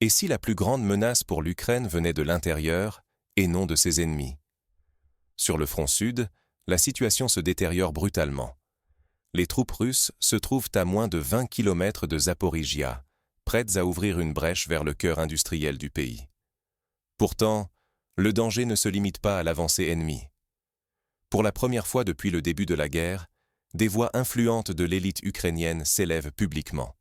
Et si la plus grande menace pour l'Ukraine venait de l'intérieur et non de ses ennemis? Sur le front sud, la situation se détériore brutalement. Les troupes russes se trouvent à moins de 20 km de Zaporijia, prêtes à ouvrir une brèche vers le cœur industriel du pays. Pourtant, le danger ne se limite pas à l'avancée ennemie. Pour la première fois depuis le début de la guerre, des voix influentes de l'élite ukrainienne s'élèvent publiquement.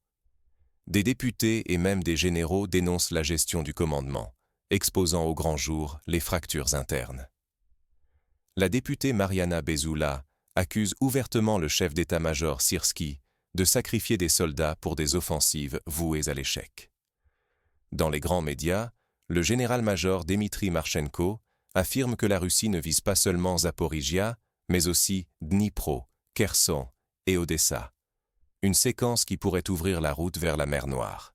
Des députés et même des généraux dénoncent la gestion du commandement, exposant au grand jour les fractures internes. La députée Mariana Bezula accuse ouvertement le chef d'état-major Syrski de sacrifier des soldats pour des offensives vouées à l'échec. Dans les grands médias, le général-major Dmitry Marchenko affirme que la Russie ne vise pas seulement Zaporijia, mais aussi Dnipro, Kherson et Odessa. Une séquence qui pourrait ouvrir la route vers la mer Noire.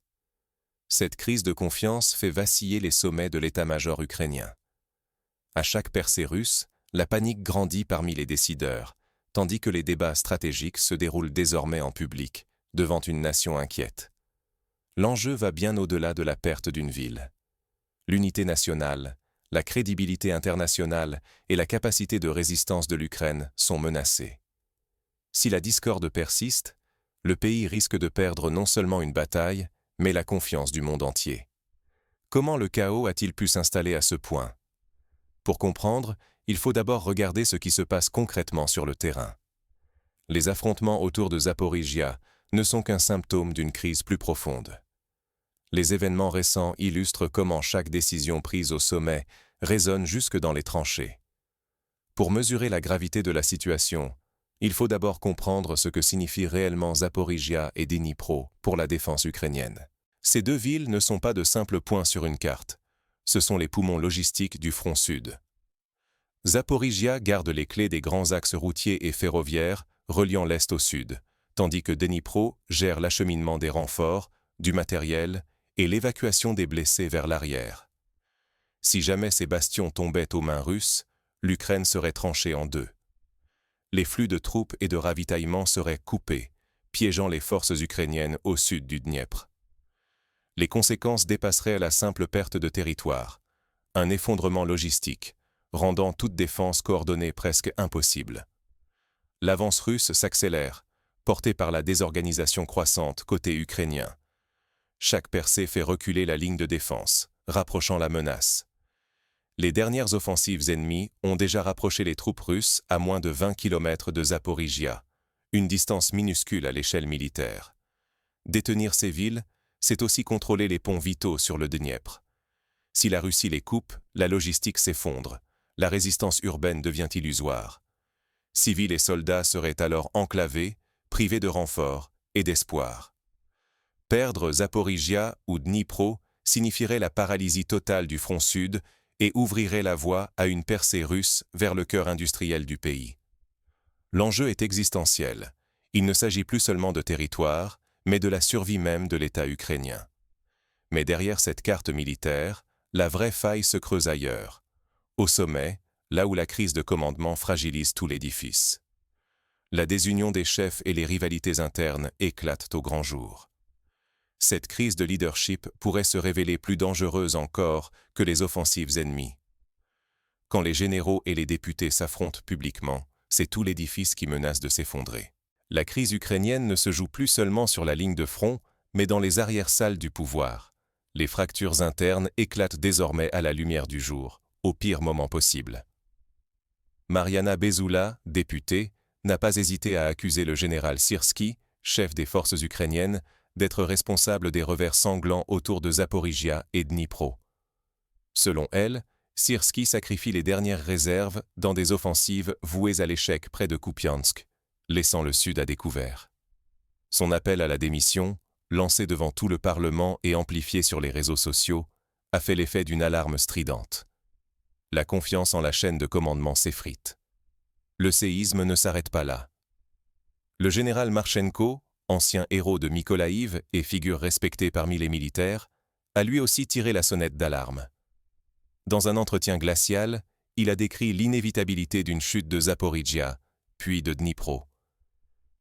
Cette crise de confiance fait vaciller les sommets de l'état-major ukrainien. À chaque percée russe, la panique grandit parmi les décideurs, tandis que les débats stratégiques se déroulent désormais en public, devant une nation inquiète. L'enjeu va bien au-delà de la perte d'une ville. L'unité nationale, la crédibilité internationale et la capacité de résistance de l'Ukraine sont menacées. Si la discorde persiste, le pays risque de perdre non seulement une bataille, mais la confiance du monde entier. Comment le chaos a-t-il pu s'installer à ce point? Pour comprendre, il faut d'abord regarder ce qui se passe concrètement sur le terrain. Les affrontements autour de Zaporijia ne sont qu'un symptôme d'une crise plus profonde. Les événements récents illustrent comment chaque décision prise au sommet résonne jusque dans les tranchées. Pour mesurer la gravité de la situation, il faut d'abord comprendre ce que signifient réellement Zaporijia et Dnipro pour la défense ukrainienne. Ces deux villes ne sont pas de simples points sur une carte, ce sont les poumons logistiques du front sud. Zaporijia garde les clés des grands axes routiers et ferroviaires reliant l'est au sud, tandis que Dnipro gère l'acheminement des renforts, du matériel et l'évacuation des blessés vers l'arrière. Si jamais ces bastions tombaient aux mains russes, l'Ukraine serait tranchée en deux. Les flux de troupes et de ravitaillement seraient coupés, piégeant les forces ukrainiennes au sud du Dniepr. Les conséquences dépasseraient la simple perte de territoire, un effondrement logistique, rendant toute défense coordonnée presque impossible. L'avance russe s'accélère, portée par la désorganisation croissante côté ukrainien. Chaque percée fait reculer la ligne de défense, rapprochant la menace. Les dernières offensives ennemies ont déjà rapproché les troupes russes à moins de 20 km de Zaporijia, une distance minuscule à l'échelle militaire. Détenir ces villes, c'est aussi contrôler les ponts vitaux sur le Dniepr. Si la Russie les coupe, la logistique s'effondre, la résistance urbaine devient illusoire. Civils et soldats seraient alors enclavés, privés de renforts et d'espoir. Perdre Zaporijia ou Dnipro signifierait la paralysie totale du front sud et ouvrirait la voie à une percée russe vers le cœur industriel du pays. L'enjeu est existentiel. Il ne s'agit plus seulement de territoire, mais de la survie même de l'État ukrainien. Mais derrière cette carte militaire, la vraie faille se creuse ailleurs. Au sommet, là où la crise de commandement fragilise tout l'édifice. La désunion des chefs et les rivalités internes éclatent au grand jour. Cette crise de leadership pourrait se révéler plus dangereuse encore que les offensives ennemies. Quand les généraux et les députés s'affrontent publiquement, c'est tout l'édifice qui menace de s'effondrer. La crise ukrainienne ne se joue plus seulement sur la ligne de front, mais dans les arrière-salles du pouvoir. Les fractures internes éclatent désormais à la lumière du jour, au pire moment possible. Mariana Bezula, députée, n'a pas hésité à accuser le général Syrski, chef des forces ukrainiennes, d'être responsable des revers sanglants autour de Zaporijia et Dnipro. Selon elle, Syrski sacrifie les dernières réserves dans des offensives vouées à l'échec près de Kupiansk, laissant le Sud à découvert. Son appel à la démission, lancé devant tout le Parlement et amplifié sur les réseaux sociaux, a fait l'effet d'une alarme stridente. La confiance en la chaîne de commandement s'effrite. Le séisme ne s'arrête pas là. Le général Marchenko, ancien héros de Mykolaïv et figure respectée parmi les militaires, a lui aussi tiré la sonnette d'alarme. Dans un entretien glacial, il a décrit l'inévitabilité d'une chute de Zaporijia, puis de Dnipro.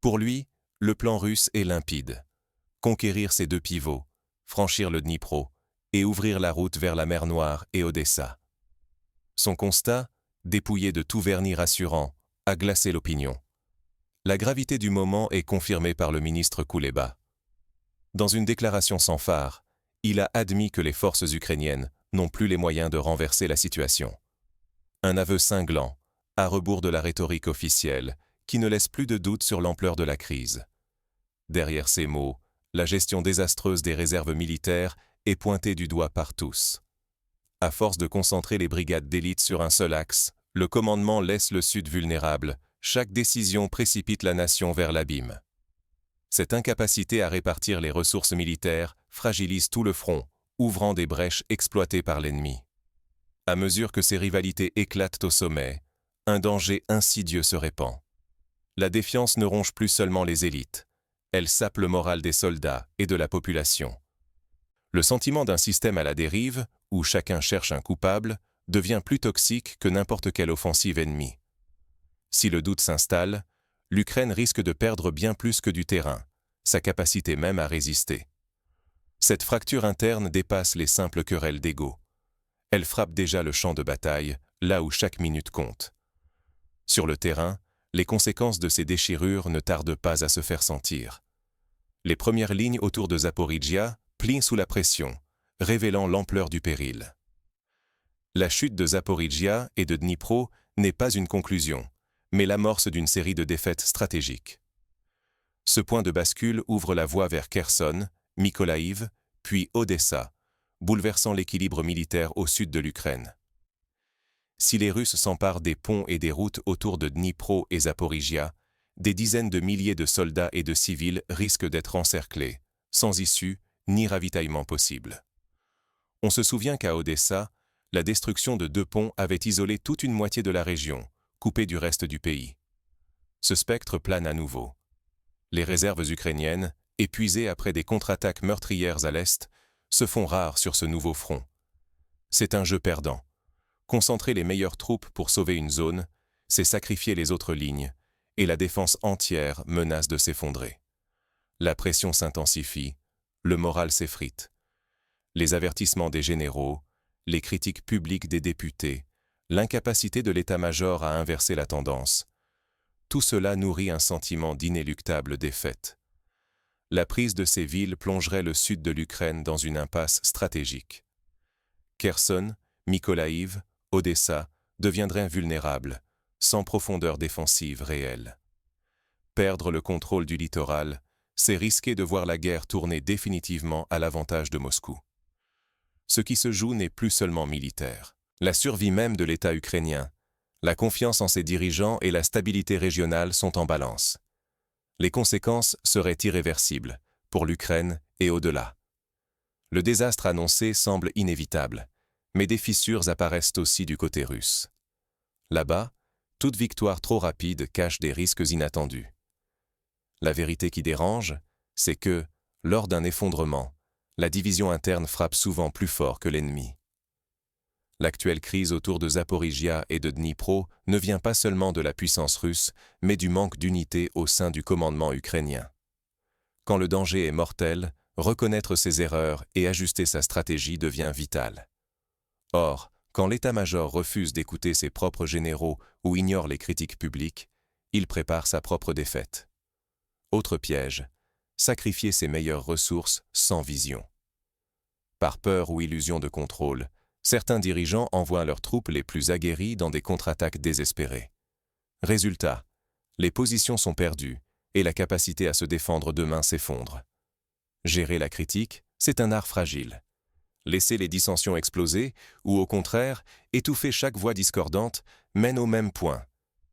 Pour lui, le plan russe est limpide. Conquérir ces deux pivots, franchir le Dnipro et ouvrir la route vers la mer Noire et Odessa. Son constat, dépouillé de tout vernis rassurant, a glacé l'opinion. La gravité du moment est confirmée par le ministre Kouleba. Dans une déclaration sans phare, il a admis que les forces ukrainiennes n'ont plus les moyens de renverser la situation. Un aveu cinglant, à rebours de la rhétorique officielle, qui ne laisse plus de doute sur l'ampleur de la crise. Derrière ces mots, la gestion désastreuse des réserves militaires est pointée du doigt par tous. À force de concentrer les brigades d'élite sur un seul axe, le commandement laisse le Sud vulnérable, chaque décision précipite la nation vers l'abîme. Cette incapacité à répartir les ressources militaires fragilise tout le front, ouvrant des brèches exploitées par l'ennemi. À mesure que ces rivalités éclatent au sommet, un danger insidieux se répand. La défiance ne ronge plus seulement les élites, elle sape le moral des soldats et de la population. Le sentiment d'un système à la dérive, où chacun cherche un coupable, devient plus toxique que n'importe quelle offensive ennemie. Si le doute s'installe, l'Ukraine risque de perdre bien plus que du terrain, sa capacité même à résister. Cette fracture interne dépasse les simples querelles d'ego. Elle frappe déjà le champ de bataille, là où chaque minute compte. Sur le terrain, les conséquences de ces déchirures ne tardent pas à se faire sentir. Les premières lignes autour de Zaporijjia plient sous la pression, révélant l'ampleur du péril. La chute de Zaporijjia et de Dnipro n'est pas une conclusion, mais l'amorce d'une série de défaites stratégiques. Ce point de bascule ouvre la voie vers Kherson, Mykolaïv, puis Odessa, bouleversant l'équilibre militaire au sud de l'Ukraine. Si les Russes s'emparent des ponts et des routes autour de Dnipro et Zaporijjia, des dizaines de milliers de soldats et de civils risquent d'être encerclés, sans issue ni ravitaillement possible. On se souvient qu'à Odessa, la destruction de 2 ponts avait isolé toute une moitié de la région, coupée du reste du pays. Ce spectre plane à nouveau. Les réserves ukrainiennes, épuisées après des contre-attaques meurtrières à l'est, se font rares sur ce nouveau front. C'est un jeu perdant. Concentrer les meilleures troupes pour sauver une zone, c'est sacrifier les autres lignes, et la défense entière menace de s'effondrer. La pression s'intensifie, le moral s'effrite. Les avertissements des généraux, les critiques publiques des députés, l'incapacité de l'état-major à inverser la tendance, tout cela nourrit un sentiment d'inéluctable défaite. La prise de ces villes plongerait le sud de l'Ukraine dans une impasse stratégique. Kherson, Mykolaïv, Odessa deviendraient vulnérables, sans profondeur défensive réelle. Perdre le contrôle du littoral, c'est risquer de voir la guerre tourner définitivement à l'avantage de Moscou. Ce qui se joue n'est plus seulement militaire. La survie même de l'État ukrainien, la confiance en ses dirigeants et la stabilité régionale sont en balance. Les conséquences seraient irréversibles, pour l'Ukraine et au-delà. Le désastre annoncé semble inévitable, mais des fissures apparaissent aussi du côté russe. Là-bas, toute victoire trop rapide cache des risques inattendus. La vérité qui dérange, c'est que, lors d'un effondrement, la division interne frappe souvent plus fort que l'ennemi. L'actuelle crise autour de Zaporijjia et de Dnipro ne vient pas seulement de la puissance russe, mais du manque d'unité au sein du commandement ukrainien. Quand le danger est mortel, reconnaître ses erreurs et ajuster sa stratégie devient vital. Or, quand l'état-major refuse d'écouter ses propres généraux ou ignore les critiques publiques, il prépare sa propre défaite. Autre piège, sacrifier ses meilleures ressources sans vision. Par peur ou illusion de contrôle, certains dirigeants envoient leurs troupes les plus aguerries dans des contre-attaques désespérées. Résultat, les positions sont perdues et la capacité à se défendre demain s'effondre. Gérer la critique, c'est un art fragile. Laisser les dissensions exploser, ou au contraire, étouffer chaque voix discordante, mène au même point.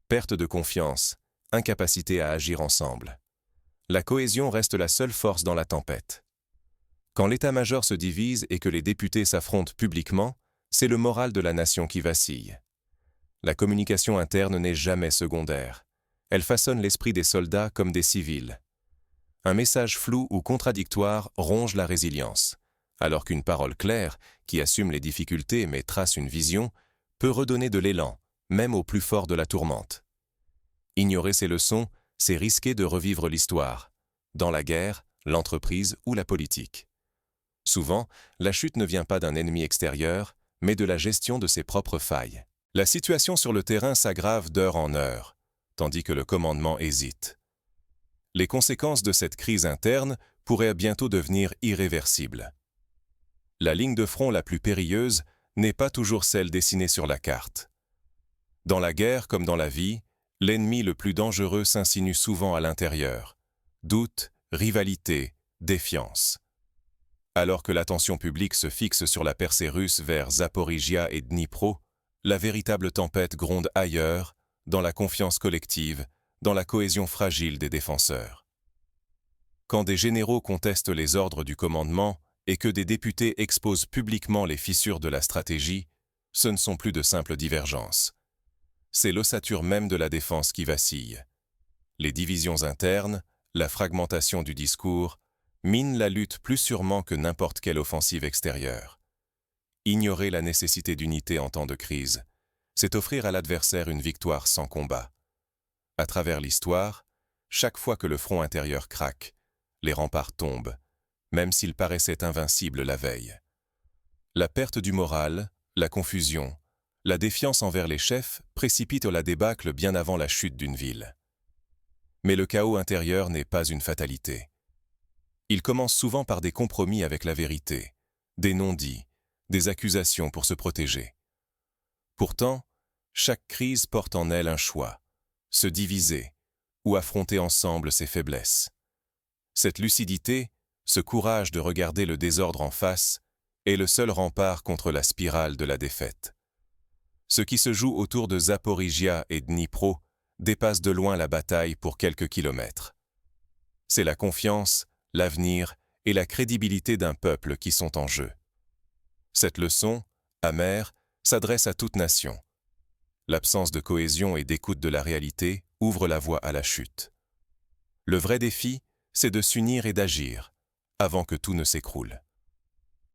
Perte de confiance, incapacité à agir ensemble. La cohésion reste la seule force dans la tempête. Quand l'état-major se divise et que les députés s'affrontent publiquement, c'est le moral de la nation qui vacille. La communication interne n'est jamais secondaire. Elle façonne l'esprit des soldats comme des civils. Un message flou ou contradictoire ronge la résilience, alors qu'une parole claire, qui assume les difficultés mais trace une vision, peut redonner de l'élan, même au plus fort de la tourmente. Ignorer ces leçons, c'est risquer de revivre l'histoire, dans la guerre, l'entreprise ou la politique. Souvent, la chute ne vient pas d'un ennemi extérieur, mais de la gestion de ses propres failles. La situation sur le terrain s'aggrave d'heure en heure, tandis que le commandement hésite. Les conséquences de cette crise interne pourraient bientôt devenir irréversibles. La ligne de front la plus périlleuse n'est pas toujours celle dessinée sur la carte. Dans la guerre comme dans la vie, l'ennemi le plus dangereux s'insinue souvent à l'intérieur. Doute, rivalité, défiance. Alors que l'attention publique se fixe sur la percée russe vers Zaporijia et Dnipro, la véritable tempête gronde ailleurs, dans la confiance collective, dans la cohésion fragile des défenseurs. Quand des généraux contestent les ordres du commandement et que des députés exposent publiquement les fissures de la stratégie, ce ne sont plus de simples divergences. C'est l'ossature même de la défense qui vacille. Les divisions internes, la fragmentation du discours, minent la lutte plus sûrement que n'importe quelle offensive extérieure. Ignorer la nécessité d'unité en temps de crise, c'est offrir à l'adversaire une victoire sans combat. À travers l'histoire, chaque fois que le front intérieur craque, les remparts tombent, même s'ils paraissaient invincibles la veille. La perte du moral, la confusion, la défiance envers les chefs précipitent la débâcle bien avant la chute d'une ville. Mais le chaos intérieur n'est pas une fatalité. Il commence souvent par des compromis avec la vérité, des non-dits, des accusations pour se protéger. Pourtant, chaque crise porte en elle un choix, se diviser ou affronter ensemble ses faiblesses. Cette lucidité, ce courage de regarder le désordre en face, est le seul rempart contre la spirale de la défaite. Ce qui se joue autour de Zaporijia et Dnipro dépasse de loin la bataille pour quelques kilomètres. C'est la confiance, l'avenir et la crédibilité d'un peuple qui sont en jeu. Cette leçon, amère, s'adresse à toute nation. L'absence de cohésion et d'écoute de la réalité ouvre la voie à la chute. Le vrai défi, c'est de s'unir et d'agir, avant que tout ne s'écroule.